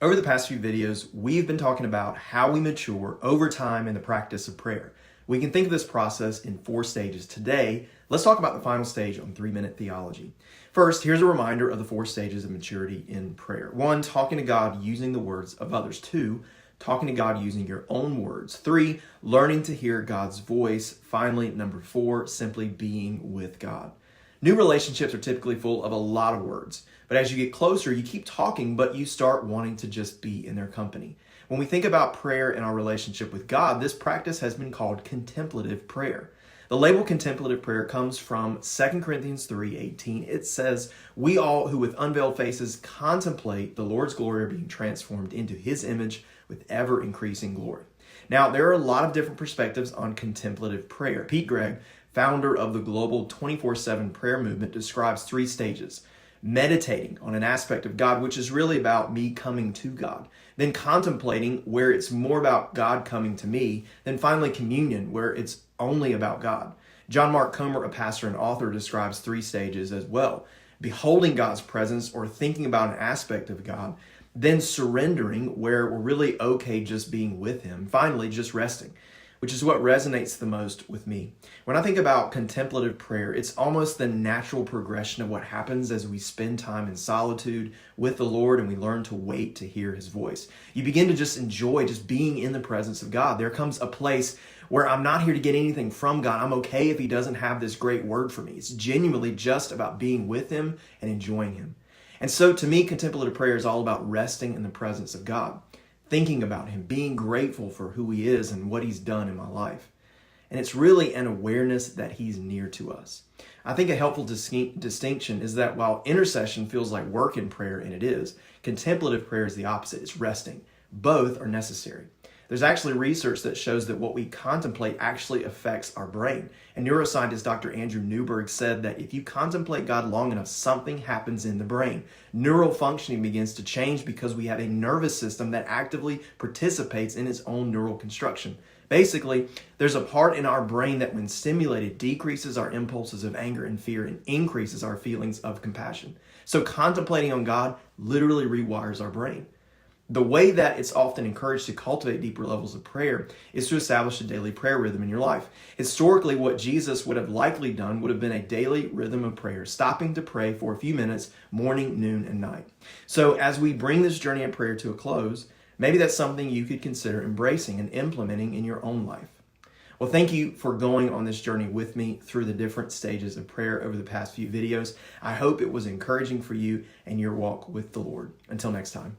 Over the past few videos, we've been talking about how we mature over time in the practice of prayer. We can think of this process in 4 stages. Today, let's talk about the final stage on 3-minute theology. First, here's a reminder of the 4 stages of maturity in prayer. 1, talking to God using the words of others. 2, talking to God using your own words. 3, learning to hear God's voice. Finally, number 4, simply being with God. New relationships are typically full of a lot of words, but as you get closer, you keep talking, but you start wanting to just be in their company. When we think about prayer and our relationship with God, this practice has been called contemplative prayer. The label contemplative prayer comes from 2 Corinthians 3:18. It says, "We all who with unveiled faces contemplate the Lord's glory are being transformed into his image with ever increasing glory." Now, there are a lot of different perspectives on contemplative prayer. Pete Greig, founder of the global 24/7 prayer movement, describes 3 stages. Meditating on an aspect of God, which is really about me coming to God. Then contemplating, where it's more about God coming to me. Then finally communion, where it's only about God. John Mark Comer, a pastor and author, describes 3 stages as well. Beholding God's presence or thinking about an aspect of God. Then surrendering, where we're really okay just being with him. Finally, just resting, which is what resonates the most with me. When I think about contemplative prayer, it's almost the natural progression of what happens as we spend time in solitude with the Lord and we learn to wait to hear his voice. You begin to just enjoy just being in the presence of God. There comes a place where I'm not here to get anything from God. I'm okay if he doesn't have this great word for me. It's genuinely just about being with him and enjoying him. And so to me, contemplative prayer is all about resting in the presence of God, thinking about him, being grateful for who he is and what he's done in my life. And it's really an awareness that he's near to us. I think a helpful distinction is that while intercession feels like work in prayer, and it is, contemplative prayer is the opposite. It's resting. Both are necessary. There's actually research that shows that what we contemplate actually affects our brain. And neuroscientist Dr. Andrew Newberg said that if you contemplate God long enough, something happens in the brain. Neural functioning begins to change because we have a nervous system that actively participates in its own neural construction. Basically, there's a part in our brain that when stimulated decreases our impulses of anger and fear and increases our feelings of compassion. So contemplating on God literally rewires our brain. The way that it's often encouraged to cultivate deeper levels of prayer is to establish a daily prayer rhythm in your life. Historically, what Jesus would have likely done would have been a daily rhythm of prayer, stopping to pray for a few minutes, morning, noon, and night. So as we bring this journey of prayer to a close, maybe that's something you could consider embracing and implementing in your own life. Well, thank you for going on this journey with me through the different stages of prayer over the past few videos. I hope it was encouraging for you and your walk with the Lord. Until next time.